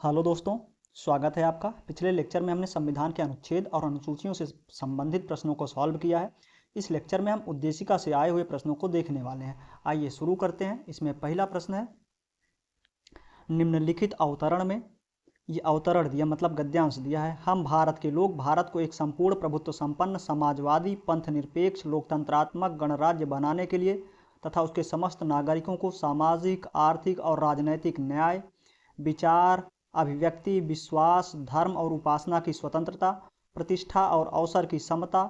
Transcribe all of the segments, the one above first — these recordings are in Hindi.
हेलो दोस्तों, स्वागत है आपका। पिछले लेक्चर में हमने संविधान के अनुच्छेद और अनुसूचियों से संबंधित प्रश्नों को सॉल्व किया है। इस लेक्चर में हम उद्देशिका से आए हुए प्रश्नों को देखने वाले हैं। आइए शुरू करते हैं। इसमें पहला प्रश्न है, निम्नलिखित अवतरण में, ये अवतरण दिया मतलब गद्यांश दिया है, हम भारत के लोग भारत को एक संपूर्ण प्रभुत्व संपन्न समाजवादी पंथ निरपेक्ष लोकतंत्रात्मक गणराज्य बनाने के लिए तथा उसके समस्त नागरिकों को सामाजिक आर्थिक और राजनैतिक न्याय, विचार, अभिव्यक्ति, विश्वास, धर्म और उपासना की स्वतंत्रता, प्रतिष्ठा और अवसर की समता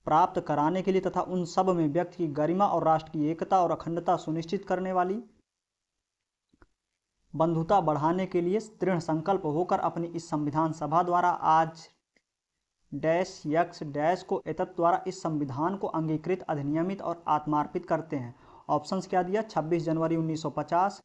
प्राप्त कराने के लिए तथा उन सब में व्यक्ति की गरिमा और राष्ट्र की एकता और अखंडता सुनिश्चित करने वाली बंधुता बढ़ाने के लिए दृढ़ संकल्प होकर अपनी इस संविधान सभा द्वारा आज डैश यक्स डैश को एतत् द्वारा इस संविधान को अंगीकृत, अधिनियमित और आत्मार्पित करते हैं। ऑप्शंस क्या दिया? 26 जनवरी 1950,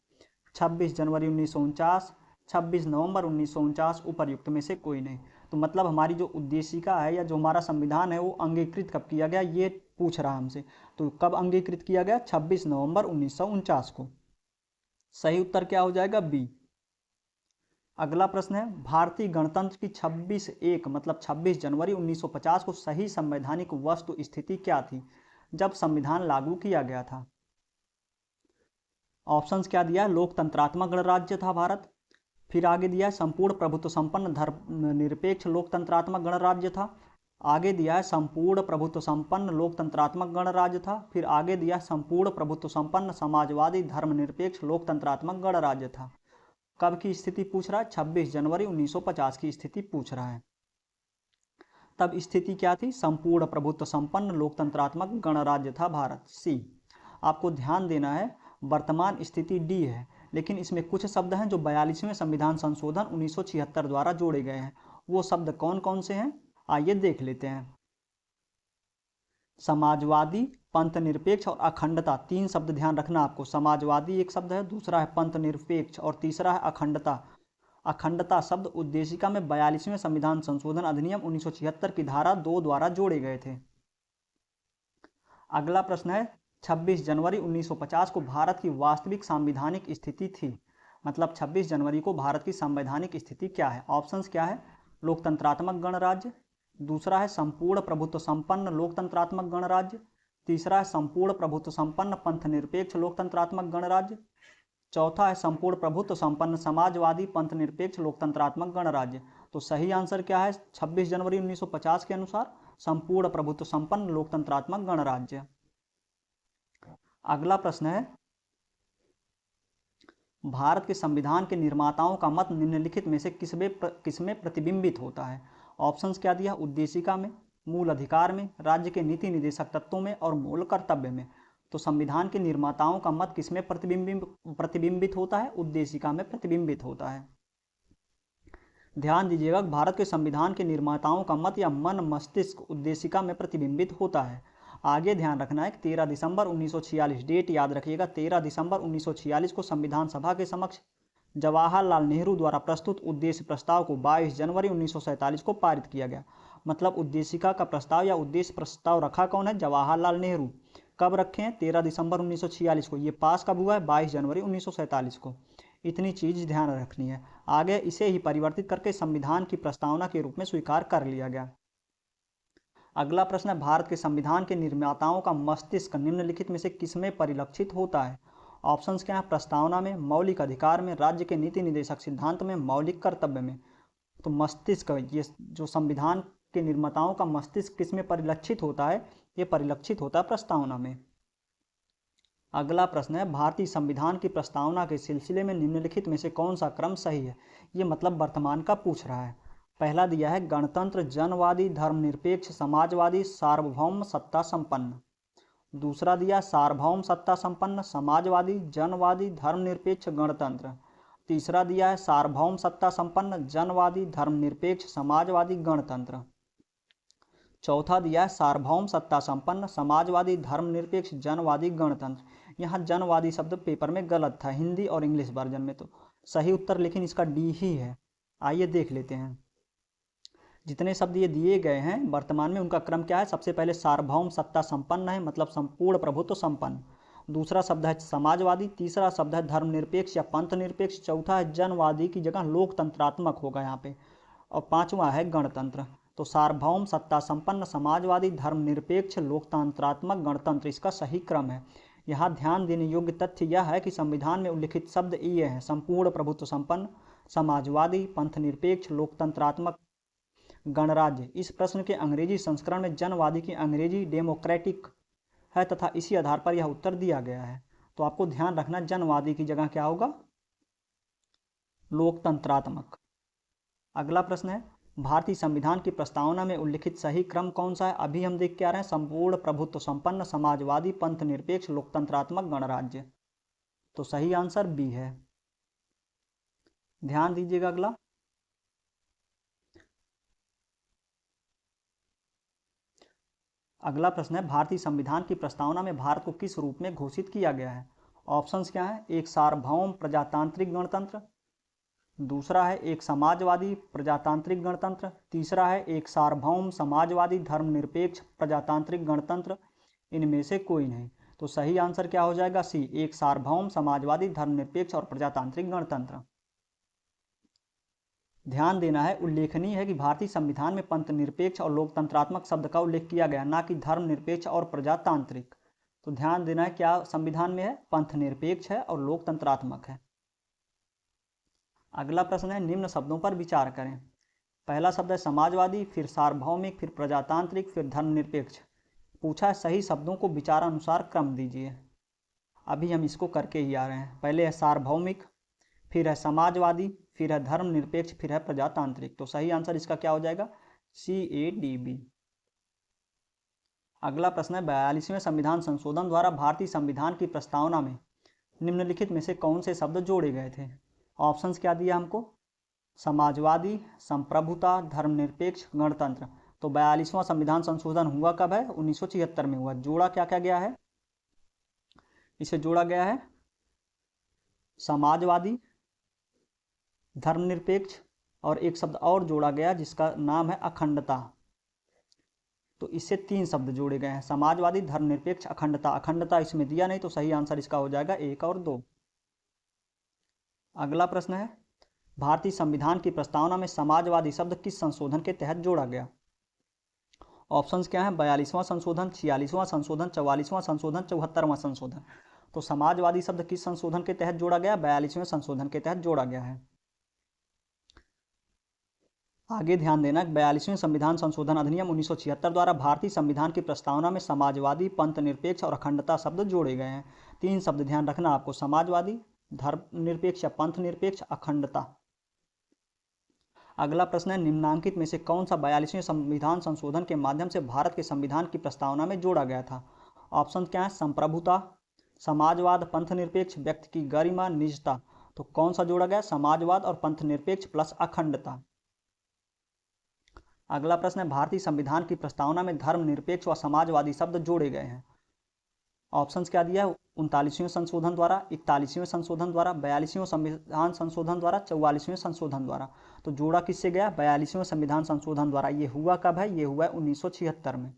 26 जनवरी 1949, 26 नवंबर 1949, उपर्युक्त में से कोई नहीं। तो मतलब हमारी जो उद्देशिका है या जो हमारा संविधान है वो अंगीकृत कब किया गया, ये पूछ रहा है हमसे। तो कब अंगीकृत किया गया? 26 नवंबर 1949 को। सही उत्तर क्या हो जाएगा? बी। अगला प्रश्न है, भारतीय गणतंत्र की 26/1 मतलब 26 जनवरी 1950 को सही संवैधानिक वस्तु स्थिति क्या थी जब संविधान लागू किया गया था? ऑप्शंस क्या दिया है? लोकतंत्रात्मक गणराज्य था भारत। फिर आगे दिया है संपूर्ण प्रभुत्व संपन्न धर्मनिरपेक्ष लोकतंत्रात्मक गणराज्य था। आगे दिया है संपूर्ण प्रभुत्व संपन्न लोकतंत्रात्मक गणराज्य था। फिर आगे दिया है संपूर्ण प्रभुत्व संपन्न समाजवादी धर्मनिरपेक्ष लोकतंत्रात्मक गणराज्य था। कब की स्थिति पूछ रहा है? 26 जनवरी 1950 की स्थिति पूछ रहा है। तब स्थिति क्या थी? संपूर्ण प्रभुत्व संपन्न लोकतंत्रात्मक गणराज्य था भारत। सी। आपको ध्यान देना है, वर्तमान स्थिति डी है, लेकिन इसमें कुछ शब्द हैं जो 42वें संविधान संशोधन 1976 द्वारा जोड़े गए हैं। वो शब्द कौन कौन से हैं, आइए देख लेते हैं। समाजवादी, पंथ निरपेक्ष और अखंडता, तीन शब्द ध्यान रखना आपको। समाजवादी एक शब्द है, दूसरा है पंथ निरपेक्ष और तीसरा है अखंडता। अखंडता शब्द उद्देशिका में 42वें संविधान संशोधन अधिनियम 1976 की धारा 2 द्वारा जोड़े गए थे। अगला प्रश्न है, 26 जनवरी 1950 को भारत की वास्तविक संवैधानिक स्थिति थी, मतलब 26 जनवरी को भारत की संवैधानिक स्थिति क्या है? ऑप्शंस क्या है? लोकतंत्रात्मक गणराज्य, दूसरा है संपूर्ण प्रभुत्व संपन्न लोकतंत्रात्मक गणराज्य, तीसरा है संपूर्ण प्रभुत्व संपन्न पंथ निरपेक्ष लोकतंत्रात्मक गणराज्य, चौथा है संपूर्ण प्रभुत्व संपन्न समाजवादी पंथ निरपेक्ष लोकतंत्रात्मक गणराज्य। तो सही आंसर क्या है 26 जनवरी 1950 के अनुसार? संपूर्ण प्रभुत्व संपन्न लोकतंत्रात्मक गणराज्य। अगला प्रश्न है, भारत के संविधान के निर्माताओं का मत निम्नलिखित में से किसमें प्रतिबिंबित होता है? ऑप्शंस क्या दिया? उद्देशिका में, मूल अधिकार में, राज्य के नीति निदेशक तत्वों में और मूल कर्तव्य में। तो संविधान के निर्माताओं का मत किसमें प्रतिबिंबित होता है? उद्देशिका में प्रतिबिंबित होता है। ध्यान दीजिएगा, भारत के संविधान के निर्माताओं का मत या मन मस्तिष्क उद्देशिका में प्रतिबिंबित होता है। आगे ध्यान रखना है, 13 दिसंबर 1946, डेट याद रखिएगा, 13 दिसंबर 1946 को संविधान सभा के समक्ष जवाहरलाल नेहरू द्वारा प्रस्तुत उद्देश्य प्रस्ताव को 22 जनवरी 1947 को पारित किया गया। मतलब उद्देशिका का प्रस्ताव या उद्देश्य प्रस्ताव रखा कौन है? जवाहरलाल नेहरू। कब रखे हैं? 13 दिसंबर 1946 को। ये पास कब हुआ है? 22 जनवरी 1947 को। इतनी चीज ध्यान रखनी है। आगे इसे ही परिवर्तित करके संविधान की प्रस्तावना के रूप में स्वीकार कर लिया गया। अगला प्रश्न है, भारत के संविधान के निर्माताओं का मस्तिष्क निम्नलिखित में से किसमें परिलक्षित होता है? ऑप्शंस क्या है? प्रस्तावना में, मौलिक अधिकार में, राज्य के नीति निदेशक सिद्धांत में, मौलिक कर्तव्य में। तो मस्तिष्क, ये जो संविधान के निर्माताओं का मस्तिष्क किसमें परिलक्षित होता है? ये परिलक्षित होता है प्रस्तावना में। अगला प्रश्न है, भारतीय संविधान की प्रस्तावना के सिलसिले में निम्नलिखित में से कौन सा क्रम सही है? ये मतलब वर्तमान का पूछ रहा है। पहला दिया है गणतंत्र, जनवादी, धर्मनिरपेक्ष, समाजवादी, सार्वभौम सत्ता संपन्न। दूसरा दिया सार्वभौम सत्ता संपन्न, समाजवादी, जनवादी, धर्मनिरपेक्ष, गणतंत्र। तीसरा दिया है सार्वभौम सत्ता संपन्न, जनवादी, धर्मनिरपेक्ष, समाजवादी, गणतंत्र। चौथा दिया है सार्वभौम सत्ता संपन्न, समाजवादी, धर्मनिरपेक्ष, जनवादी, गणतंत्र। यहाँ जनवादी शब्द पेपर में गलत था, हिंदी और इंग्लिश वर्जन में। तो सही उत्तर लेकिन इसका डी ही है। आइए देख लेते हैं। जितने शब्द ये दिए गए हैं वर्तमान में, उनका क्रम क्या है? सबसे पहले सार्वभौम सत्ता संपन्न है, मतलब संपूर्ण प्रभुत्व संपन्न। दूसरा शब्द है समाजवादी, तीसरा शब्द है धर्मनिरपेक्ष या पंथ निरपेक्ष, चौथा है जनवादी की जगह लोकतंत्रात्मक होगा यहाँ पे, और पांचवा है गणतंत्र। तो सार्वभौम, सत्ता संपन्न, समाजवादी, धर्मनिरपेक्ष, लोकतंत्रात्मक, गणतंत्र इसका सही क्रम है। यहाँ ध्यान देने योग्य तथ्य यह है कि संविधान में उल्लिखित शब्द ये हैं: संपूर्ण प्रभुत्व संपन्न, समाजवादी, पंथ निरपेक्ष, लोकतंत्रात्मक, गणराज्य। इस प्रश्न के अंग्रेजी संस्करण में जनवादी की अंग्रेजी डेमोक्रेटिक है तथा इसी आधार पर यह उत्तर दिया गया है। तो आपको ध्यान रखना जनवादी की जगह क्या होगा? लोकतंत्रात्मक। अगला प्रश्न है भारतीय संविधान की प्रस्तावना में उल्लिखित सही क्रम कौन सा है? अभी हम देख के आ रहे हैं संपूर्ण प्रभुत्व संपन्न, समाजवादी, पंथ निरपेक्ष, लोकतंत्रात्मक, गणराज्य। तो सही आंसर बी है। ध्यान दीजिएगा। अगला प्रश्न है भारतीय संविधान की प्रस्तावना में भारत को किस रूप में घोषित किया गया है? ऑप्शंस क्या है? एक सार्वभौम प्रजातांत्रिक गणतंत्र, दूसरा है एक समाजवादी प्रजातांत्रिक गणतंत्र, तीसरा है एक सार्वभौम समाजवादी धर्मनिरपेक्ष प्रजातांत्रिक गणतंत्र, इनमें से कोई नहीं। तो सही आंसर क्या हो जाएगा? सी, एक सार्वभौम समाजवादी धर्मनिरपेक्ष और प्रजातांत्रिक गणतंत्र। ध्यान देना है, उल्लेखनीय है कि भारतीय संविधान में पंथ निरपेक्ष और लोकतंत्रात्मक शब्द का उल्लेख किया गया, ना कि धर्मनिरपेक्ष और प्रजातांत्रिक। तो ध्यान देना है क्या संविधान में है? पंथ निरपेक्ष है और लोकतंत्रात्मक है। अगला प्रश्न है निम्न शब्दों पर विचार करें। पहला शब्द है समाजवादी, फिर सार्वभौमिक, फिर प्रजातांत्रिक, फिर धर्मनिरपेक्ष। पूछा है सही शब्दों को विचारानुसार क्रम दीजिए। अभी हम इसको करके ही आ रहे हैं। पहले है सार्वभौमिक, फिर है समाजवादी, फिर है धर्मनिरपेक्ष, फिर है प्रजातांत्रिक। तो सही आंसर इसका क्या हो जाएगा? CADB। अगला प्रश्न है 42वें संविधान संशोधन द्वारा भारतीय संविधान की प्रस्तावना में निम्नलिखित में से कौन से शब्द जोड़े गए थे? ऑप्शंस क्या दिया हमको? समाजवादी, संप्रभुता, धर्मनिरपेक्ष, गणतंत्र। तो 42वां संविधान संशोधन हुआ कब है? 1976 में हुआ। जोड़ा क्या क्या गया है? इसे जोड़ा गया है समाजवादी, धर्मनिरपेक्ष और एक शब्द और जोड़ा गया जिसका नाम है अखंडता। तो इससे 3 शब्द जोड़े गए हैं, समाजवादी, धर्मनिरपेक्ष, अखंडता। अखंडता इसमें दिया नहीं, तो सही आंसर इसका हो जाएगा 1 और 2। अगला प्रश्न है भारतीय संविधान की प्रस्तावना में समाजवादी शब्द किस संशोधन के तहत जोड़ा गया? ऑप्शंस क्या है? 42वां संशोधन, 46वां संशोधन, 44वां संशोधन, 74वां संशोधन। तो समाजवादी शब्द किस संशोधन के तहत जोड़ा गया? 42वें संशोधन के तहत जोड़ा गया है। आगे ध्यान देना, 42वें संविधान संशोधन अधिनियम 1976 द्वारा भारतीय संविधान की प्रस्तावना में समाजवादी, पंथ निरपेक्ष और अखंडता शब्द जोड़े गए हैं। 3 शब्द ध्यान रखना आपको, समाजवादी, धर्मनिरपेक्ष या पंथ निरपेक्ष, अखंडता। अगला प्रश्न है निम्नांकित में से कौन सा 42वें संविधान संशोधन के माध्यम से भारत के संविधान की प्रस्तावना में जोड़ा गया था? ऑप्शन क्या है? संप्रभुता, समाजवाद, पंथ निरपेक्ष, व्यक्ति की गरिमा, निजता। तो कौन सा जोड़ा गया? समाजवाद और पंथ निरपेक्ष प्लस अखंडता। अगला प्रश्न है भारतीय संविधान की प्रस्तावना में धर्मनिरपेक्ष व समाजवादी शब्द जोड़े गए हैं। ऑप्शंस क्या दिया है? 39वें संशोधन द्वारा, 41वें संशोधन द्वारा, 42वें संविधान संशोधन द्वारा, 44वें संशोधन द्वारा। तो जोड़ा किससे गया? 42वें संविधान संशोधन द्वारा। ये हुआ कब है? ये हुआ 1976 में,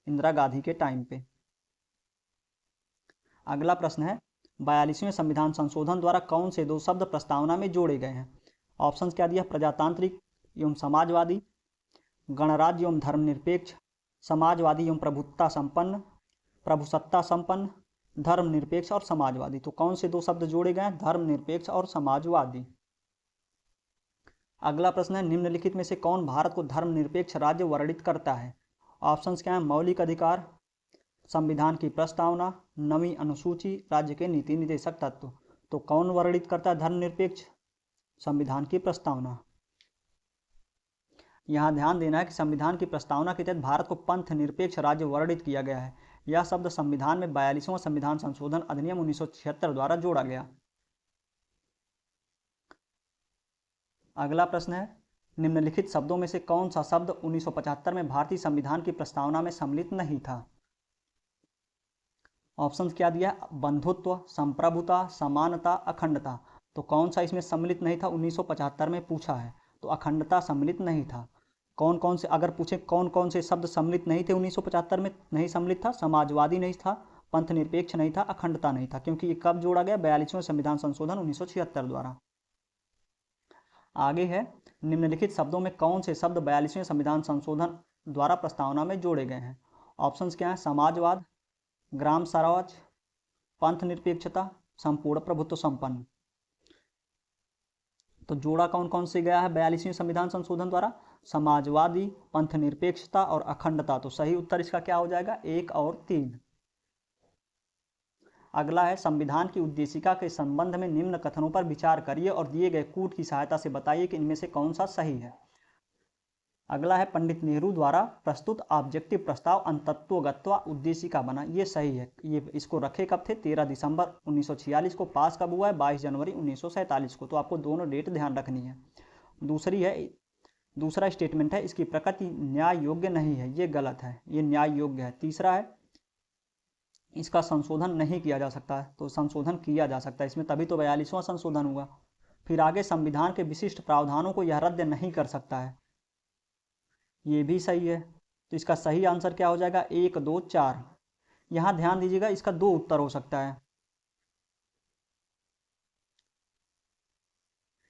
इंदिरा गांधी के टाइम पे। अगला प्रश्न है 42वें संविधान संशोधन द्वारा कौन से 2 शब्द प्रस्तावना में जोड़े गए हैं? ऑप्शंस क्या दिया? प्रजातांत्रिक एवं समाजवादी, गणराज्य एवं धर्मनिरपेक्ष, समाजवादी एवं प्रभुत्ता संपन्न, प्रभुसत्ता संपन्न, धर्मनिरपेक्ष और समाजवादी। तो कौन से 2 शब्द जोड़े गए हैं? धर्मनिरपेक्ष और समाजवादी। अगला प्रश्न है निम्नलिखित में से कौन भारत को धर्मनिरपेक्ष राज्य वर्णित करता है? ऑप्शंस क्या है? मौलिक अधिकार, संविधान की प्रस्तावना, 9वीं अनुसूची, राज्य के नीति निर्देशक तत्व। तो कौन वर्णित करता है धर्मनिरपेक्ष? संविधान की प्रस्तावना। यहाँ ध्यान देना है कि संविधान की प्रस्तावना के तहत भारत को पंथ निरपेक्ष राज्य वर्णित किया गया है। यह शब्द संविधान में 42वां संविधान संशोधन अधिनियम 1976 द्वारा जोड़ा गया। अगला प्रश्न है निम्नलिखित शब्दों में से कौन सा शब्द 1975 में भारतीय संविधान की प्रस्तावना में सम्मिलित नहीं था? ऑप्शंस क्या दिया? बंधुत्व, संप्रभुता, समानता, अखंडता। तो कौन सा इसमें सम्मिलित नहीं था? 1975 में पूछा है, तो अखंडता सम्मिलित नहीं था। कौन कौन से, अगर पूछे कौन कौन से शब्द सम्मिलित नहीं थे 1975 में, नहीं सम्मिलित था? समाजवादी नहीं था, पंथ निरपेक्ष नहीं था, अखंडता नहीं था, क्योंकि ये कब जोड़ा गया? 42वें संविधान संशोधन 1976 द्वारा। आगे है, निम्नलिखित शब्दों में कौन से शब्द 42वें संविधान संशोधन द्वारा प्रस्तावना में जोड़े गए हैं? ऑप्शंस क्या है? समाजवाद, ग्राम स्वराज, पंथ निरपेक्षता, संपूर्ण प्रभुत्व संपन्न। तो जोड़ा कौन कौन से गया है 42वें संविधान संशोधन द्वारा? समाजवादी, पंथ निरपेक्षता और अखंडता। तो सही उत्तर इसका क्या हो जाएगा? 1 और 3। अगला है, संविधान की उद्देशिका के संबंध में निम्न कथनों पर विचार करिए और दिए गए कूट की सहायता से बताइए कि इनमें से कौन सा सही है। अगला है, पंडित नेहरू द्वारा प्रस्तुत ऑब्जेक्टिव प्रस्ताव अंतत्वगत्वा उद्देशिका बना। ये सही है। ये इसको रखे कब थे? 13 दिसंबर 1946 को। पास कब हुआ है? 22 जनवरी 1947 को। तो आपको दोनों डेट ध्यान रखनी है। दूसरा स्टेटमेंट है, इसकी प्रकृति न्याय योग्य नहीं है। ये गलत है, ये न्याय योग्य है। तीसरा है, इसका संशोधन नहीं किया जा सकता है। तो संशोधन किया जा सकता है इसमें, तभी तो 42वां संशोधन हुआ। फिर आगे, संविधान के विशिष्ट प्रावधानों को यह रद्द नहीं कर सकता है। ये भी सही है। तो इसका सही आंसर क्या हो जाएगा? 1, 2, 4। यहां ध्यान दीजिएगा, इसका 2 उत्तर हो सकता है।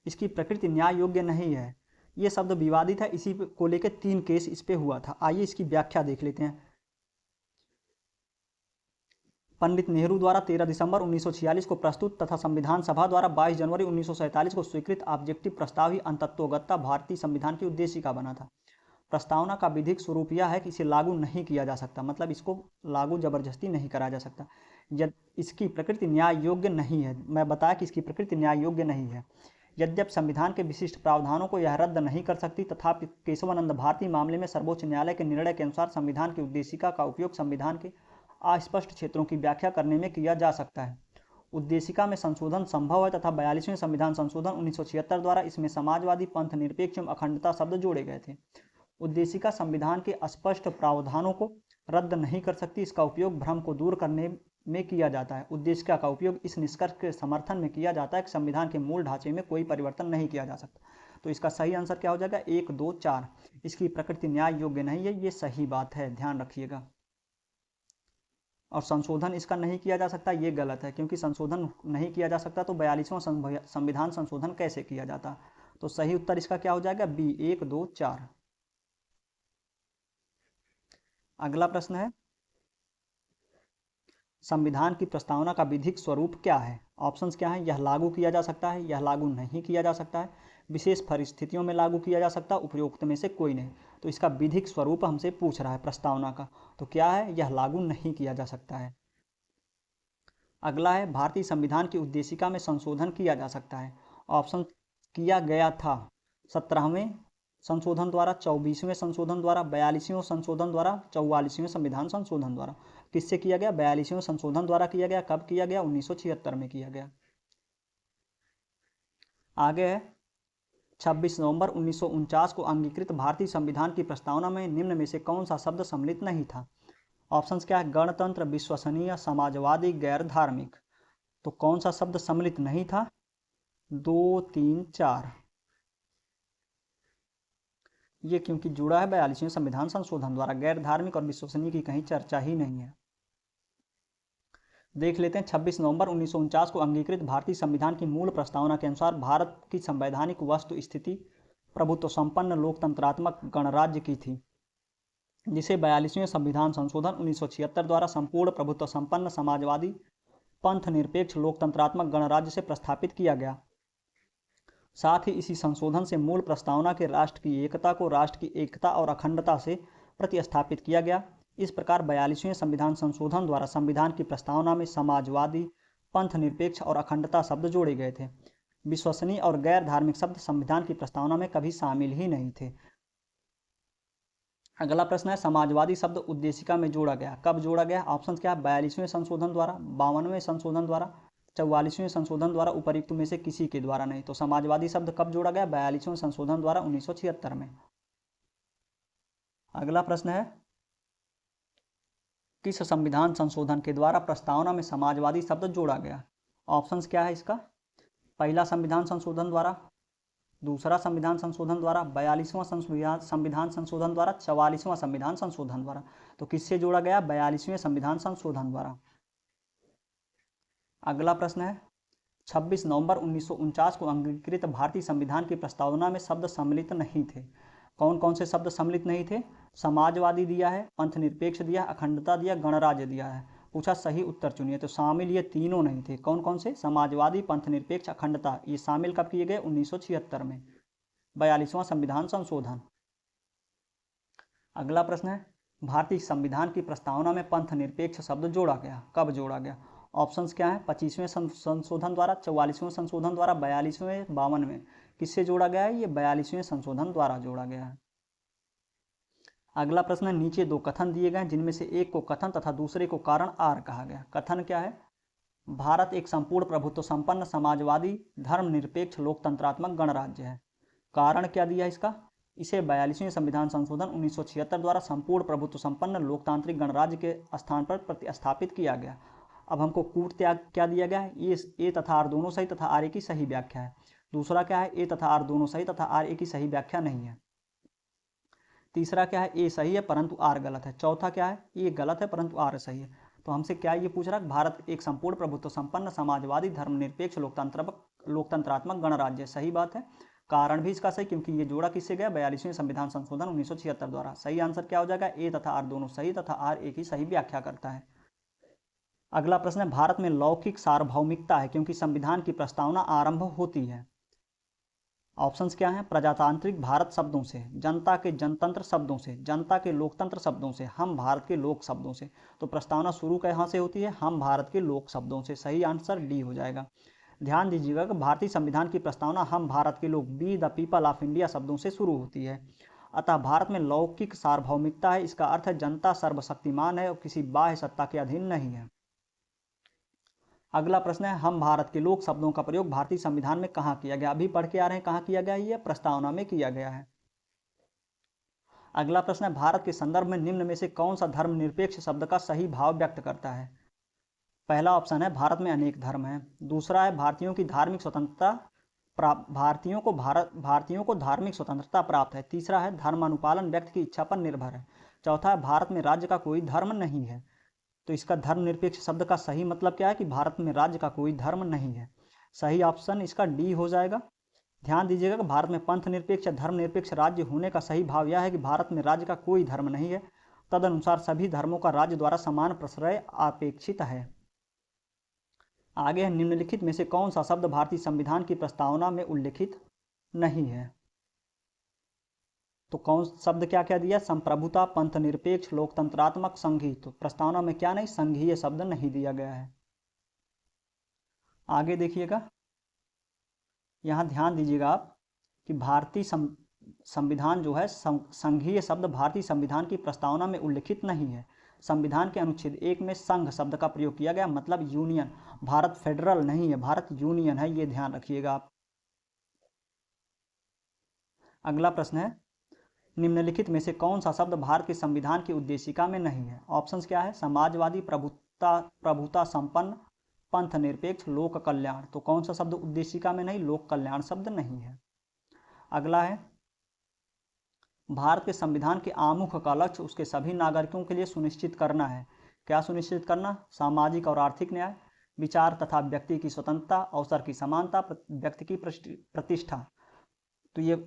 इसकी प्रकृति न्याय योग्य नहीं है, ये शब्द विवादित है। इसी को लेकर 3 केस इस पे हुआ था। आइए इसकी व्याख्या देख लेते हैं। पंडित नेहरू द्वारा 13 दिसंबर 1946 को प्रस्तुत तथा संविधान सभा द्वारा 22 जनवरी 1947 को स्वीकृत ऑब्जेक्टिव प्रस्ताव ही अंतत्वगत्वा भारतीय संविधान की उद्देशिका बना था। प्रस्तावना का विधिक स्वरूप यह है कि इसे लागू नहीं किया जा सकता, मतलब इसको लागू जबरदस्ती नहीं कराया जा सकता। इसकी प्रकृति न्याय योग्य नहीं है। मैं बताया कि इसकी प्रकृति न्याय योग्य नहीं है। यद्यप संविधान के विशिष्ट प्रावधानों को यह रद्द नहीं कर सकती, तथापि केशवानंद भारती मामले में सर्वोच्च न्यायालय के निर्णय के अनुसार संविधान की उद्देशिका का उपयोग संविधान के अस्पष्ट क्षेत्रों की व्याख्या करने में किया जा सकता है। उद्देशिका में संशोधन संभव है तथा 42वें संविधान संशोधन 1976 द्वारा इसमें समाजवादी, पंथ निरपेक्ष एवं अखंडता शब्द जोड़े गए थे। उद्देशिका संविधान के अस्पष्ट प्रावधानों को रद्द नहीं कर सकती। इसका उपयोग भ्रम को दूर करने में किया जाता है। उद्देशिका का उपयोग इस निष्कर्ष के समर्थन में किया जाता है कि संविधान के मूल ढांचे में कोई परिवर्तन नहीं किया जा सकता। तो इसका सही आंसर क्या हो जाएगा? 1, 2, 4। इसकी प्रकृति न्याय योग्य नहीं है, ये सही बात है, ध्यान रखिएगा। और संशोधन इसका नहीं किया जा सकता, ये गलत है, क्योंकि संशोधन नहीं किया जा सकता तो 42वां संविधान संशोधन कैसे किया जाता? तो सही उत्तर इसका क्या हो जाएगा? बी, 1, 2, 4। अगला प्रश्न है, संविधान की प्रस्तावना का विधिक स्वरूप क्या है? ऑप्शंस क्या है? यह लागू किया जा सकता है, यह लागू नहीं किया जा सकता है, विशेष परिस्थितियों में लागू किया जा सकता है, उपरोक्त में से कोई नहीं। तो इसका विधिक स्वरूप हमसे पूछ रहा है प्रस्तावना का, तो क्या है? यह लागू नहीं किया जा सकता है। अगला है, भारतीय संविधान की उद्देशिका में संशोधन किया जा सकता है। ऑप्शन, किया गया था 17वें संशोधन द्वारा, 24वें संशोधन द्वारा, 42वें संशोधन द्वारा, 44वें संविधान संशोधन द्वारा। किससे किया गया? 42वें संशोधन द्वारा किया गया। कब किया गया? 1976 में किया गया। आगे है, 26 नवंबर 1949 को अंगीकृत भारतीय संविधान की प्रस्तावना में निम्न में से कौन सा शब्द सम्मिलित नहीं था? ऑप्शंस क्या है? गणतंत्र, विश्वसनीय, समाजवादी, गैर धार्मिक। तो कौन सा शब्द सम्मिलित नहीं था? 2, 3, 4। ये क्योंकि जुड़ा है 42वें संविधान संशोधन द्वारा। गैर धार्मिक और विश्वसनीय की कहीं चर्चा ही नहीं है। देख लेते हैं, 26 नवंबर 1949 को अंगीकृत भारतीय संविधान की मूल प्रस्तावना के अनुसार भारत की संवैधानिक वस्तु स्थिति प्रभुत्व संपन्न लोकतंत्रात्मक गणराज्य की थी, जिसे 42वें संविधान संशोधन 1976 द्वारा संपूर्ण प्रभुत्व संपन्न समाजवादी, पंथ निरपेक्ष लोकतंत्रात्मक गणराज्य से प्रस्थापित किया गया। साथ ही इसी संशोधन से मूल प्रस्तावना के राष्ट्र की एकता को राष्ट्र की एकता और अखंडता से प्रतिस्थापित किया गया। इस प्रकार 42वें संविधान संशोधन द्वारा संविधान की प्रस्तावना में समाजवादी, पंथ निरपेक्ष और अखंडता शब्द जोड़े गए थे। विश्वसनीय और गैर धार्मिक शब्द संविधान की प्रस्तावना में कभी शामिल ही नहीं थे। अगला प्रश्न है, समाजवादी शब्द उद्देशिका में जोड़ा गया। कब जोड़ा गया? ऑप्शन क्या है? 42वें संशोधन द्वारा, 52वें संशोधन द्वारा, 44वें संशोधन द्वारा, उपरोक्त में से किसी के द्वारा नहीं। तो समाजवादी शब्द कब जोड़ा गया? 42वें संशोधन द्वारा 1976 में। अगला प्रश्न है, किस संविधान संशोधन के द्वारा प्रस्तावना में समाजवादी शब्द जोड़ा गया? ऑप्शंस क्या है इसका? पहला संविधान संशोधन द्वारा, दूसरा संविधान संशोधन द्वारा, 42वां संविधान संशोधन द्वारा, 44वां संविधान संशोधन द्वारा। तो किससे जोड़ा गया? 42वें संविधान संशोधन द्वारा। अगला प्रश्न है 26 नवंबर 1949 को अंगीकृत भारतीय संविधान की प्रस्तावना में शब्द सम्मिलित नहीं थे। कौन कौन से शब्द सम्मिलित नहीं थे? समाजवादी दिया है, पंथनिरपेक्ष दिया, अखंडता दिया, गणराज्य दिया है। पूछा सही उत्तर चुनिए, तो शामिल ये तीनों नहीं थे। कौन कौन से? समाजवादी, पंथनिरपेक्ष, अखंडता। ये शामिल कब किए गए? 1976 में, 42वां संविधान संशोधन। अगला प्रश्न है भारतीय संविधान की प्रस्तावना में पंथनिरपेक्ष शब्द जोड़ा गया। कब जोड़ा गया? ऑप्शंस क्या है? 25वें संशोधन द्वारा, 44वें संशोधन द्वारा, 42वें, 52वें। किससे जोड़ा गया है? ये 42वें संशोधन द्वारा जोड़ा गया है। अगला प्रश्न है नीचे दो कथन दिए गए जिनमें से एक को कथन तथा दूसरे को कारण आर कहा गया। कथन क्या है? भारत एक संपूर्ण प्रभुत्व संपन्न समाजवादी धर्मनिरपेक्ष लोकतंत्रात्मक गणराज्य है। कारण क्या दिया इसका? इसे 42वें संविधान संशोधन 1976 द्वारा संपूर्ण प्रभुत्व संपन्न लोकतांत्रिक गणराज्य के स्थान पर प्रतिस्थापित किया गया। अब हमको कूट त्याग क्या दिया गया है? ये ए तथा आर दोनों सही तथा आर ए की सही व्याख्या है। दूसरा क्या है? ए तथा आर दोनों सही तथा आर ए की सही व्याख्या नहीं है। तीसरा क्या है? ए सही है परंतु आर गलत है। चौथा क्या है? ए गलत है परंतु आर सही है। तो हमसे क्या ये पूछ रहा है? भारत एक संपूर्ण प्रभुत्व संपन्न समाजवादी धर्मनिरपेक्ष लोकतंत्रात्मक गणराज्य। सही बात है। कारण भी इसका सही, क्योंकि ये जोड़ा किससे गया? 42वें संविधान संशोधन 1976 द्वारा। सही आंसर क्या हो जाएगा? ए तथा आर दोनों सही तथा आर ए की सही व्याख्या करता है। अगला प्रश्न है भारत में लौकिक सार्वभौमिकता है क्योंकि संविधान की प्रस्तावना आरंभ होती है। ऑप्शंस क्या हैं? प्रजातांत्रिक भारत शब्दों से, जनता के जनतंत्र शब्दों से, जनता के लोकतंत्र शब्दों से, हम भारत के लोक शब्दों से। तो प्रस्तावना शुरू कहाँ से होती है? हम भारत के लोक शब्दों से। सही आंसर डी हो जाएगा। ध्यान दीजिएगा कि भारतीय संविधान की प्रस्तावना हम भारत के लोग, we the people of India शब्दों से शुरू होती है। अतः भारत में लौकिक सार्वभौमिकता है। इसका अर्थ है जनता सर्वशक्तिमान है और किसी बाह्य सत्ता के अधीन नहीं है। अगला प्रश्न है हम भारत के लोक शब्दों का प्रयोग भारतीय संविधान में कहाँ किया गया? अभी पढ़ के आ रहे हैं कहाँ किया गया? ये प्रस्तावना में किया गया है। अगला प्रश्न है भारत के संदर्भ में निम्न में से कौन सा धर्मनिरपेक्ष शब्द का सही भाव व्यक्त करता है? पहला ऑप्शन है भारत में अनेक धर्म हैं। दूसरा है भारतीयों की धार्मिक स्वतंत्रता भारतीयों को धार्मिक स्वतंत्रता प्राप्त है। तीसरा है धर्मानुपालन व्यक्ति की इच्छा पर निर्भर है। चौथा है भारत में राज्य का कोई धर्म नहीं है। तो इसका धर्मनिरपेक्ष शब्द का सही मतलब क्या है? कि भारत में राज्य का कोई धर्म नहीं है। सही ऑप्शन इसका डी हो जाएगा। ध्यान दीजिएगा कि भारत में पंथ निरपेक्ष या धर्मनिरपेक्ष राज्य होने का सही भाव यह है कि भारत में राज्य का कोई धर्म नहीं है, तदनुसार सभी धर्मों का राज्य द्वारा समान प्रश्रय अपेक्षित है। आगे है निम्नलिखित में से कौन सा शब्द भारतीय संविधान की प्रस्तावना में उल्लिखित नहीं है? तो कौन शब्द क्या क्या दिया? संप्रभुता, पंथ निरपेक्ष, लोकतंत्रात्मक, संघीय। तो प्रस्तावना में क्या नहीं? संघीय शब्द नहीं दिया गया है। आगे देखिएगा, यहां ध्यान दीजिएगा आप कि भारतीय संविधान जो है संघीय शब्द भारतीय संविधान की प्रस्तावना में उल्लिखित नहीं है। संविधान के अनुच्छेद 1 में संघ शब्द का प्रयोग किया गया, मतलब यूनियन। भारत फेडरल नहीं है, भारत यूनियन है, ये ध्यान रखिएगा आप। अगला प्रश्न है निम्नलिखित में से कौन सा शब्द भारत के संविधान की उद्देशिका में नहीं है? ऑप्शंस क्या है? समाजवादी, प्रभुता संपन्न, पंथ निरपेक्ष, लोक कल्याण। तो कौन सा शब्द उद्देशिका में नहीं? लोक कल्याण शब्द नहीं है। अगला है भारत के संविधान के आमुख का लक्ष्य उसके सभी नागरिकों के लिए सुनिश्चित करना है। क्या सुनिश्चित करना? सामाजिक और आर्थिक न्याय, विचार तथा व्यक्ति की स्वतंत्रता, अवसर की समानता, व्यक्ति की प्रतिष्ठा। तो ये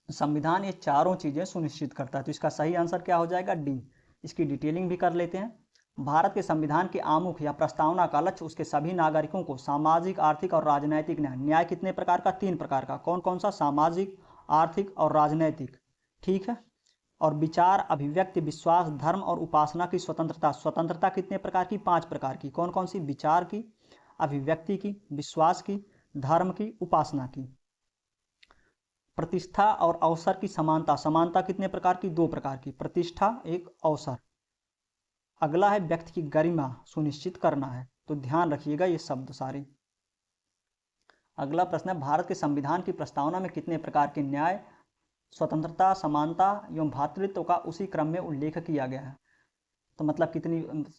संविधान ये चारों चीजें सुनिश्चित करता है। तो इसका सही आंसर क्या हो जाएगा? डी। इसकी डिटेलिंग भी कर लेते हैं। भारत के संविधान के आमुख या प्रस्तावना का लक्ष्य उसके सभी नागरिकों को सामाजिक, आर्थिक और राजनैतिक न्याय। न्याय कितने प्रकार का? 3 प्रकार का। कौन कौन सा? सामाजिक, आर्थिक और राजनैतिक। ठीक है। और विचार, अभिव्यक्ति, विश्वास, धर्म और उपासना की स्वतंत्रता। स्वतंत्रता कितने प्रकार की? 5 प्रकार की। कौन कौन सी? विचार की, अभिव्यक्ति की, विश्वास की, धर्म की, उपासना की। प्रतिष्ठा और अवसर की समानता। समानता कितने प्रकार की? 2 प्रकार की। प्रतिष्ठा, एक अवसर। अगला है व्यक्ति की गरिमा सुनिश्चित करना है। तो ध्यान रखिएगा ये शब्द सारे। अगला प्रश्न है भारत के संविधान की प्रस्तावना में कितने प्रकार के न्याय, स्वतंत्रता, समानता एवं भातृत्व का उसी क्रम में उल्लेख किया गया है? तो मतलब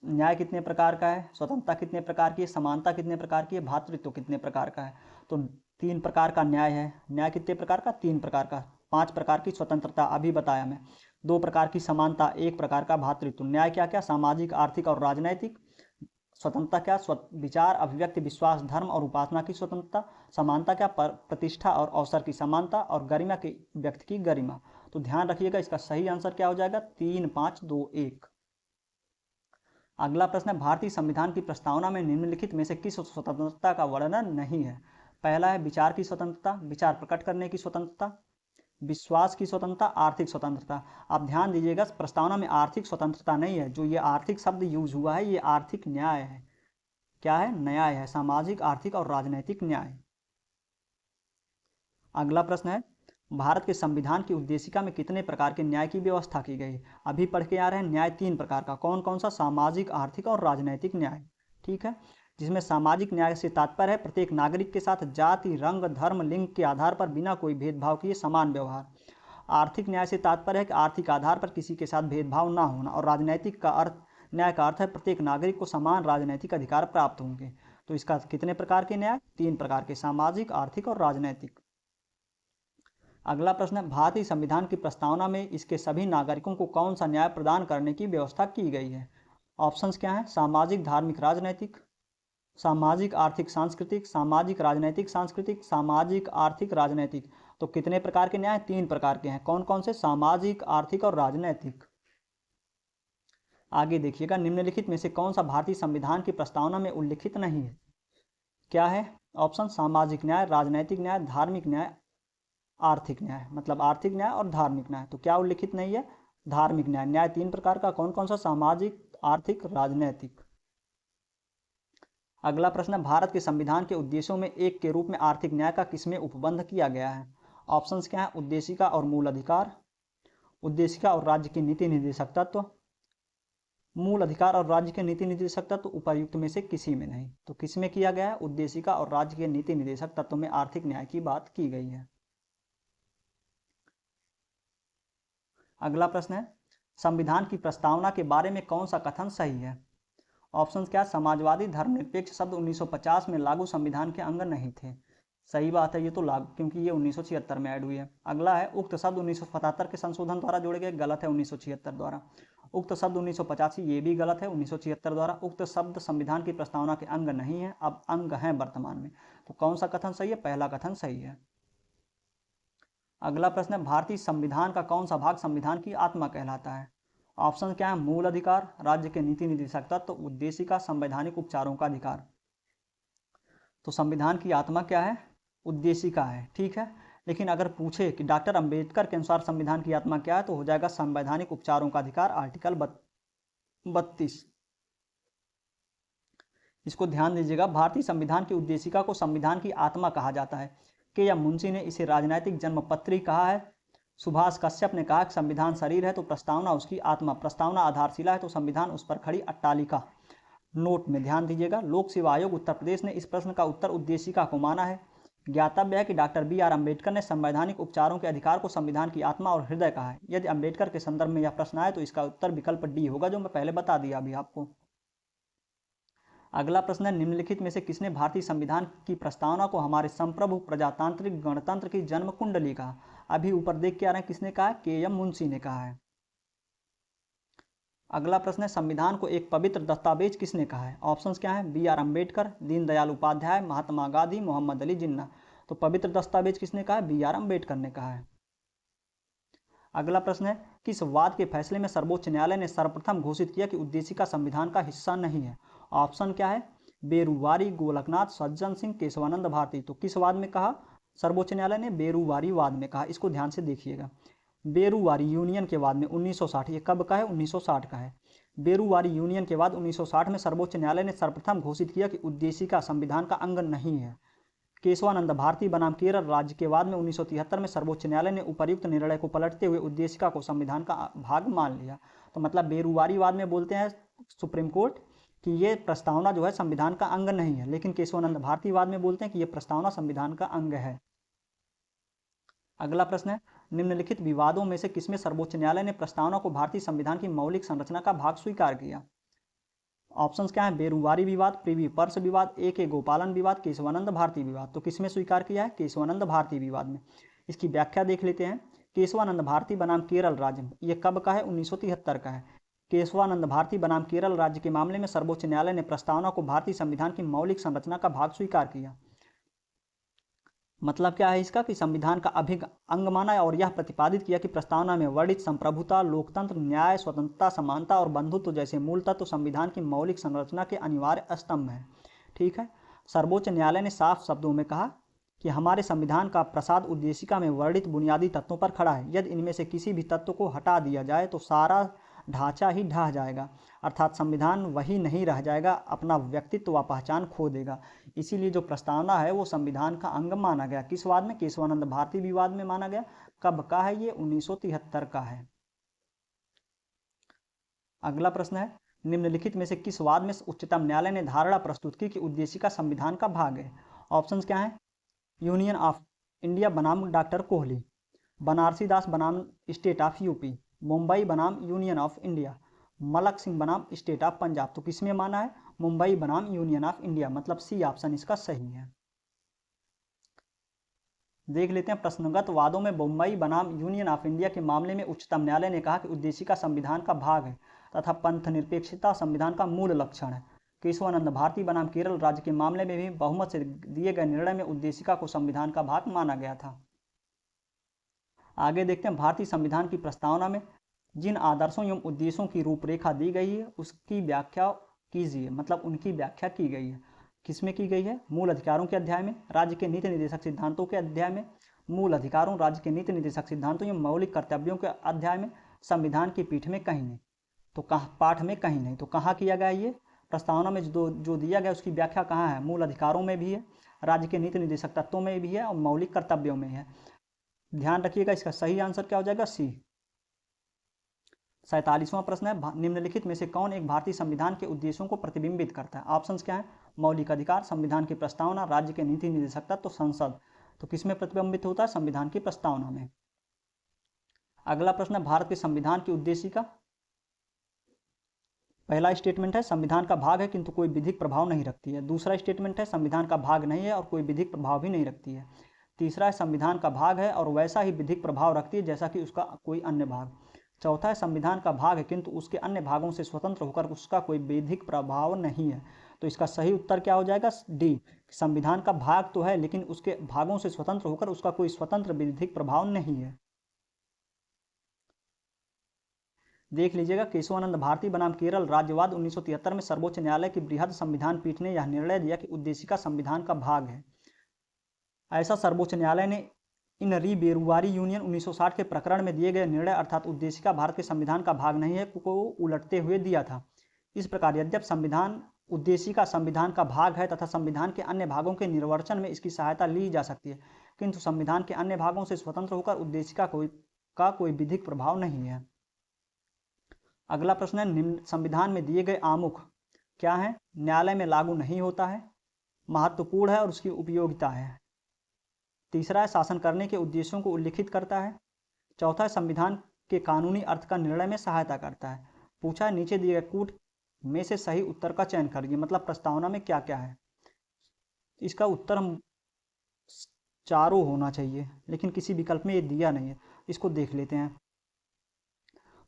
न्याय कितने प्रकार का है, स्वतंत्रता कितने प्रकार की है, समानता कितने प्रकार की है, भातृत्व कितने प्रकार का है? तो 3 प्रकार का न्याय है। न्याय कितने प्रकार का? 3 प्रकार का। 5 प्रकार की स्वतंत्रता अभी बताया मैं, 2 प्रकार की समानता, 1 प्रकार का भातृत्व। न्याय क्या क्या? सामाजिक, आर्थिक और राजनैतिक। स्वतंत्रता क्या? विचार, अभिव्यक्ति, विश्वास, धर्म और उपासना की स्वतंत्रता। समानता क्या? प्रतिष्ठा और अवसर की समानता। और गरिमा की व्यक्ति की गरिमा। तो ध्यान रखिएगा, इसका सही आंसर क्या हो जाएगा? 3, 5, 2, 1। अगला प्रश्न है, भारतीय संविधान की प्रस्तावना में निम्नलिखित में से किस स्वतंत्रता का वर्णन नहीं है? पहला है विचार की स्वतंत्रता, विचार प्रकट करने की स्वतंत्रता, विश्वास की स्वतंत्रता, आर्थिक स्वतंत्रता। आप ध्यान दीजिएगा, प्रस्तावना में आर्थिक स्वतंत्रता नहीं है। जो ये आर्थिक शब्द यूज हुआ है, ये आर्थिक न्याय है। क्या है? न्याय है, सामाजिक, आर्थिक और राजनैतिक न्याय। अगला प्रश्न है, भारत के संविधान की उद्देशिका में कितने प्रकार के न्याय की व्यवस्था की गई? अभी पढ़ के आ रहे हैं, न्याय 3 प्रकार का। कौन कौन सा? सामाजिक, आर्थिक और राजनैतिक न्याय। ठीक है, जिसमें सामाजिक न्याय से तात्पर्य है प्रत्येक नागरिक के साथ जाति, रंग, धर्म, लिंग के आधार पर बिना कोई भेदभाव किए समान व्यवहार। आर्थिक न्याय से तात्पर्य है कि आर्थिक आधार पर किसी के साथ भेदभाव ना होना। और राजनैतिक का अर्थ, न्याय का अर्थ है प्रत्येक नागरिक को समान राजनैतिक अधिकार प्राप्त होंगे। तो इसका कितने प्रकार के न्याय? 3 प्रकार के, सामाजिक, आर्थिक और राजनैतिक। अगला प्रश्न है, भारतीय संविधान की प्रस्तावना में इसके सभी नागरिकों को कौन सा न्याय प्रदान करने की व्यवस्था की गई है? ऑप्शंस क्या हैं? सामाजिक, धार्मिक, राजनैतिक, सामाजिक, आर्थिक, सांस्कृतिक, सामाजिक, राजनैतिक, सांस्कृतिक, सामाजिक, आर्थिक, राजनैतिक। तो कितने प्रकार के न्याय? 3 प्रकार के हैं। कौन कौन से? सामाजिक, आर्थिक और राजनैतिक। आगे देखिएगा, निम्नलिखित में से कौन सा भारतीय संविधान की प्रस्तावना में उल्लिखित नहीं है? क्या है? ऑप्शन, सामाजिक न्याय, राजनैतिक न्याय, धार्मिक न्याय, आर्थिक न्याय। मतलब आर्थिक न्याय और धार्मिक न्याय। तो क्या उल्लिखित नहीं है? धार्मिक न्याय। न्याय 3 प्रकार का, कौन कौन सा? सामाजिक, आर्थिक, राजनैतिक। अगला प्रश्न है, भारत के संविधान के उद्देश्यों में एक के रूप में आर्थिक न्याय का किसमें उपबंध किया गया है? ऑप्शंस क्या है? उद्देशिका और मूल अधिकार, उद्देशिका और राज्य की नीति निर्देशक तत्व, मूल अधिकार और राज्य के नीति निर्देशक तत्व, उपर्युक्त में से किसी में नहीं। तो किसमें किया गया है? उद्देशिका और राज्य के नीति निर्देशक तत्व में आर्थिक न्याय की बात की गई है। अगला प्रश्न है, संविधान की प्रस्तावना के बारे में कौन सा कथन सही है? ऑप्शन क्या? समाजवादी धर्मनिरपेक्ष शब्द 1950 में लागू संविधान के अंग नहीं थे। सही बात है, ये तो लागू, क्योंकि ये 1976 में ऐड हुई है। अगला है, उक्त शब्द 1977 के संशोधन द्वारा जोड़े गए। गलत है, 1976 द्वारा। उक्त शब्द 1985, ये भी गलत है, 1976 द्वारा। उक्त शब्द संविधान की प्रस्तावना के अंग नहीं है, अब अंग है वर्तमान में। तो कौन सा कथन सही है? पहला कथन सही है। अगला प्रश्न है, भारतीय संविधान का कौन सा भाग संविधान की आत्मा कहलाता है? ऑप्शन क्या है? मूल अधिकार, राज्य के नीति निर्देशक तत्व, उद्देशिका, संवैधानिक उपचारों का अधिकार। तो संविधान की आत्मा क्या है? उद्देशिका है। ठीक है, लेकिन अगर पूछे कि डॉक्टर अंबेडकर के अनुसार संविधान की आत्मा क्या है, तो हो जाएगा संवैधानिक उपचारों का अधिकार, आर्टिकल 32। इसको ध्यान दीजिएगा, भारतीय संविधान की उद्देशिका को संविधान की आत्मा कहा जाता है। के एम मुंशी ने इसे राजनैतिक जन्मपत्री कहा है। सुभाष कश्यप ने कहा कि संविधान शरीर है तो प्रस्तावना उसकी आत्मा, प्रस्तावना आधारशिला है तो संविधान उस पर खड़ी अट्टालिका। नोट में ध्यान दीजिएगा, लोक सेवा आयोग उत्तर प्रदेश ने इस प्रश्न का उत्तर उद्देशिका को माना है। ज्ञातव्य है कि डॉक्टर BR अम्बेडकर ने संवैधानिक उपचारों के अधिकार को संविधान की आत्मा और हृदय कहा है। यदि अम्बेडकर के संदर्भ में यह प्रश्न आए तो इसका उत्तर विकल्प डी होगा, जो मैं पहले बता दिया अभी आपको। अगला प्रश्न है, निम्नलिखित में से किसने भारतीय संविधान की प्रस्तावना को हमारे संप्रभु प्रजातांत्रिक गणतंत्र की जन्म कुंडली कहा? अभी ऊपर देख के आ रहे हैं, किसने कहा है? KM मुंशी ने कहा है। अगला प्रश्न है, संविधान को एक पवित्र दस्तावेज किसने कहा है? ऑप्शंस क्या है? BR अम्बेडकर, दीनदयाल उपाध्याय, महात्मा गांधी, मोहम्मद अली जिन्ना। तो पवित्र दस्तावेज किसने कहा है? BR अम्बेडकर ने कहा है। अगला प्रश्न है, किस वाद के फैसले में सर्वोच्च न्यायालय ने सर्वप्रथम घोषित किया कि उद्देशिका संविधान का हिस्सा नहीं है? ऑप्शन क्या है? बेरुवारी, गोलकनाथ, सज्जन सिंह, केशवानंद भारती। तो किस वाद में कहा सर्वोच्च न्यायालय ने? बेरुवारी वाद में कहा। इसको ध्यान से देखिएगा, बेरुवारी यूनियन के बाद में 1960, ये कब का है? 1960 का है। बेरुवारी यूनियन के बाद 1960 में सर्वोच्च न्यायालय ने सर्वप्रथम घोषित किया कि उद्देशिका संविधान का अंग नहीं है। केशवानंद भारती बनाम केरल राज्य के बाद में 1973 में सर्वोच्च न्यायालय ने उपर्युक्त निर्णय को पलटते हुए उद्देशिका को संविधान का भाग मान लिया। तो मतलब बेरुवारी वाद में बोलते हैं सुप्रीम कोर्ट कि ये प्रस्तावना जो है संविधान का अंग नहीं है, लेकिन केशवानंद भारती वाद में बोलते हैं कि ये प्रस्तावना संविधान का अंग है। अगला प्रश्न है, निम्नलिखित विवादों में से किसमें सर्वोच्च न्यायालय ने प्रस्तावना को भारतीय संविधान की मौलिक संरचना का भाग स्वीकार किया? ऑप्शंस क्या है? बेरुवारी विवाद, प्रिवी पर्स विवाद, AK गोपालन विवाद, केशवानंद भारती विवाद। तो किसमें स्वीकार किया है? केशवानंद भारती विवाद में। इसकी व्याख्या देख लेते हैं। केशवानंद भारती बनाम केरल राज्य, ये कब का है? 1973 का है। केशवानंद भारती बनाम केरल राज्य के मामले में सर्वोच्च न्यायालय ने प्रस्तावना को भारतीय संविधान की मौलिक संरचना का भाग स्वीकार किया। मतलब क्या है इसका कि संविधान का अभिन्न अंग माना और यह प्रतिपादित किया कि प्रस्तावना में वर्णित संप्रभुता, लोकतंत्र, न्याय, स्वतंत्रता, समानता और बंधुत्व जैसे मूल तत्व संविधान की मौलिक संरचना के अनिवार्य स्तंभ हैं। ठीक है। सर्वोच्च न्यायालय ने साफ शब्दों में कहा कि हमारे संविधान का प्रसाद उद्देशिका में वर्णित बुनियादी तत्वों पर खड़ा है। यदि इनमें से किसी भी तत्व को हटा दिया जाए तो सारा ढांचा ही ढह जाएगा, अर्थात संविधान वही नहीं रह जाएगा, अपना व्यक्तित्व व पहचान खो देगा। इसीलिए जो प्रस्तावना है वो संविधान का अंग माना गया। किस वाद में? केशवानंद भारती विवाद में माना गया। कब का है ये? 1973 का है। अगला प्रश्न है, निम्नलिखित में से किस वाद में उच्चतम न्यायालय ने धारणा प्रस्तुत की कि उद्देशिका संविधान का भाग है? ऑप्शंस क्या है? यूनियन ऑफ इंडिया बनाम डॉक्टर कोहली, बनारसी दास बनाम स्टेट ऑफ यूपी, मुंबई बनाम union of India, Malak Singh बनाम स्टेट ऑफ पंजाब। तो किसमें माना है? मुंबई बनाम यूनियन ऑफ इंडिया, मतलब सी ऑप्शन इसका सही है। देख लेते हैं प्रश्नगत वादों में मुंबई बनाम यूनियन ऑफ इंडिया के मामले में उच्चतम न्यायालय ने कहा कि उद्देशिका संविधान का भाग है तथा पंथ निरपेक्षता संविधान का मूल लक्षण है। केशवानंद भारती बनाम केरल राज्य के मामले में भी बहुमत से दिए गए निर्णय में उद्देशिका को संविधान का भाग माना गया था। आगे देखते हैं, भारतीय संविधान की प्रस्तावना में जिन आदर्शों एवं उद्देश्यों की रूपरेखा दी गई है उसकी व्याख्या कीजिए। मतलब उनकी व्याख्या की गई है। किसमें की गई है? मूल अधिकारों के अध्याय में, राज्य के नीति निर्देशक सिद्धांतों के अध्याय में, मूल अधिकारों, राज्य के नीति निर्देशक सिद्धांतों एवं मौलिक कर्तव्यों के अध्याय में, संविधान की पीठ में कहीं नहीं। तो कहाँ? पाठ में कहीं नहीं। तो कहाँ किया गया ये? प्रस्तावना में जो दिया गया उसकी व्याख्या कहाँ है? मूल अधिकारों में भी है, राज्य के नीति निर्देशक तत्वों में भी है और मौलिक कर्तव्यों में है। ध्यान रखिएगा, इसका सही आंसर क्या हो जाएगा? सी। 47वां प्रश्न है, निम्नलिखित में से कौन एक भारतीय संविधान के उद्देश्यों को प्रतिबिंबित करता है? ऑप्शंस क्या है? मौलिक अधिकार, संविधान की प्रस्तावना, राज्य के नीति निर्देशक तत्व, संसद। तो किसमें प्रतिबिंबित होता है? संविधान की प्रस्तावना में। अगला प्रश्न है, भारत के संविधान की उद्देशिका। पहला स्टेटमेंट है संविधान का भाग है किंतु कोई विधिक प्रभाव नहीं रखती है। दूसरा स्टेटमेंट है संविधान का भाग नहीं है और कोई विधिक प्रभाव भी नहीं रखती है। तीसरा है संविधान का भाग है और वैसा ही विधिक प्रभाव रखती है जैसा कि उसका कोई अन्य भाग। चौथा है संविधान का भाग है किंतु उसके अन्य भागों से स्वतंत्र होकर उसका कोई विधिक प्रभाव नहीं है। तो इसका सही उत्तर क्या हो जाएगा? डी। संविधान का भाग तो है लेकिन उसके भागों से स्वतंत्र होकर उसका कोई स्वतंत्र विधिक प्रभाव नहीं है। देख लीजिएगा, केशवानंद भारती बनाम केरल राज्यवाद 1973 में सर्वोच्च न्यायालय की बृहद संविधान पीठ ने यह निर्णय दिया कि उद्देशिका संविधान का भाग है। ऐसा सर्वोच्च न्यायालय ने इन री बेरुवारी यूनियन 1960 के प्रकरण में दिए गए निर्णय अर्थात उद्देशिका भारत के संविधान का भाग नहीं है को उलटते हुए दिया था। इस प्रकार यद्यप संविधान उद्देशिका संविधान का भाग है तथा संविधान के अन्य भागों के निर्वचन में इसकी सहायता ली जा सकती है, किंतु संविधान के अन्य भागों से स्वतंत्र होकर उद्देशिका का कोई विधिक प्रभाव नहीं है। अगला प्रश्न है, संविधान में दिए गए आमुख क्या है? न्यायालय में लागू नहीं होता है, महत्वपूर्ण है और उसकी उपयोगिता है। तीसरा है शासन करने के उद्देश्यों को उल्लिखित करता है। चौथा है संविधान के कानूनी अर्थ का निर्णय में सहायता करता है। पूछा है नीचे दिए गए कूट में से सही उत्तर का चयन करिए। मतलब प्रस्तावना में क्या क्या है? इसका उत्तर हम चारों होना चाहिए लेकिन किसी विकल्प में ये दिया नहीं है। इसको देख लेते हैं।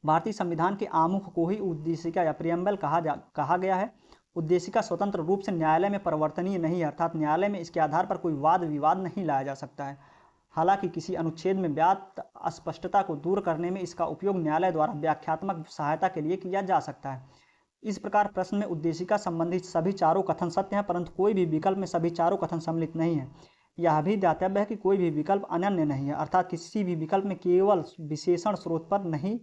भारतीय संविधान के आमुख को ही उद्देशिका या प्रियम्बल कहा गया है। उद्देशिका स्वतंत्र रूप से न्यायालय में परिवर्तनीय नहीं है, अर्थात न्यायालय में इसके आधार पर कोई वाद विवाद नहीं लाया जा सकता है। हालांकि किसी अनुच्छेद में व्याप्त अस्पष्टता को दूर करने में इसका उपयोग न्यायालय द्वारा व्याख्यात्मक सहायता के लिए किया जा सकता है। इस प्रकार प्रश्न में उद्देशिका संबंधित सभी चारों कथन सत्य हैं, परंतु कोई भी विकल्प में सभी चारों कथन सम्मिलित नहीं है। यह भी दातव्य है कि कोई भी विकल्प अनन्य नहीं है, अर्थात किसी भी विकल्प में केवल विशेषण स्रोत पर नहीं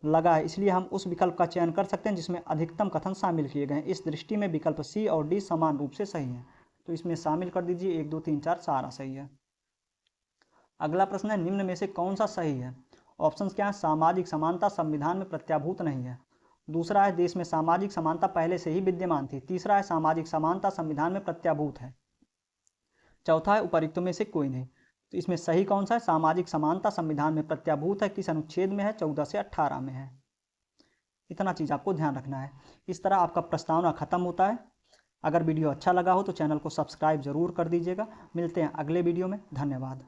लगा है, इसलिए हम उस विकल्प का चयन कर सकते हैं जिसमें अधिकतम कथन शामिल किए गए हैं। इस दृष्टि में विकल्प सी और डी समान रूप से सही है, तो इसमें शामिल कर दीजिए। 1 2 3 4 सारा सही है। अगला प्रश्न है, निम्न में से कौन सा सही है? ऑप्शंस क्या है? सामाजिक समानता संविधान में प्रत्याभूत नहीं है। दूसरा है देश में सामाजिक समानता पहले से ही विद्यमान थी। तीसरा है सामाजिक समानता संविधान में प्रत्याभूत है। चौथा है उपर्युक्त में से कोई नहीं। तो इसमें सही कौन सा है? सामाजिक समानता संविधान में प्रत्याभूत है। किस अनुच्छेद में है? 14 से 18 में है। इतना चीज आपको ध्यान रखना है। इस तरह आपका प्रस्तावना खत्म होता है। अगर वीडियो अच्छा लगा हो तो चैनल को सब्सक्राइब जरूर कर दीजिएगा। मिलते हैं अगले वीडियो में। धन्यवाद।